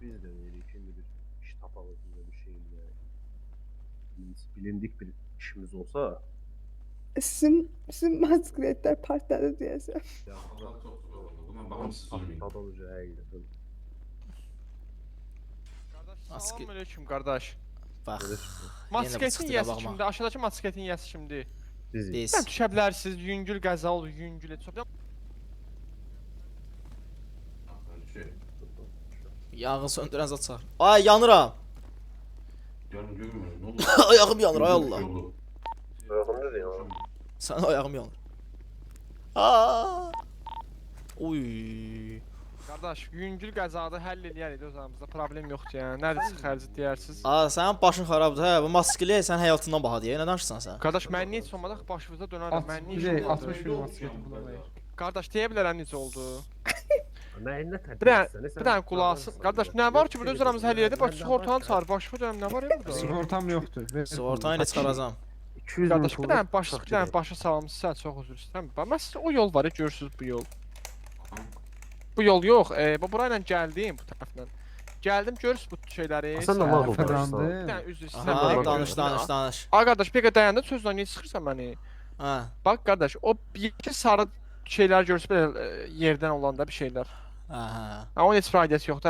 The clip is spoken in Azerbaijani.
Biz de öyle şimdi bir iş tapalım bize bir şeyle. Bilindik bir işimiz olsa Sizin maskletler partladı diyesem. ya Allah çok zor oldu. Buna bağımsız durmayın. tad olacağı həqiqətən. Qardaş, Maske- salamünaleyküm qardaş. Bax. Belə Masketin çıxdı yəsi qabağıma. kimdə? Aşağıdakı masketin yəsi kimdir? Biz Biz. Sən düşə bilərsiniz, yüngül qəza olur, yüngül et. Şey, Yanğın söndürən zat çağır. Ay yanıram. yarın görmüyorum. Ne oldu? Ayağım yanır ay Allah. Yolu. Ayağın nədir ya? Sən ayağım yanır. Aa! Uy. Qardaş, yüngül qəzada həll eləyərik öz aramızda, problem yoxdur yəni. Nədir xərci deyərsiniz? Aa sənin başın xarabdır hə. Bu maskeli sən həyatından baha deyə nə danışırsan sən? Qardaş, mən niyə heç olmadaq başınıza dönərəm, mən niyə heç 60 bin masketi bulamayır. Qardaş, deyə bilərəm necə oldu? Nə Bir dənə qulaq asın. Qardaş, nə var ki, burada öz aramızda həll elədik, bax, sığortanı çağır, başıma dönəm, nə var ya burada? Sığortam yoxdur. Ver Sığortanı ilə çıxaracam. 200 Qardaş, bir dənə başa salamsınız, çox üzr istəyirəm. Mən sizə o yol var ya, görürsünüz bu yol. Bu yol yox, bura ilə gəldim bu tərəfdən. Gəldim, görürsünüz bu şeyləri. Sən də mağdur Bir Fırlandı. dənə üzr Aha, istəyirəm. danış. Ay qardaş, bir qədər dayandın, sözlə niyə sıxırsan məni? Hə. Bax qardaş, o bir sarı şeylər görürsüz belə yerdən olanda bir şeylər. Hə. Ha, onun heç faydası yoxdur.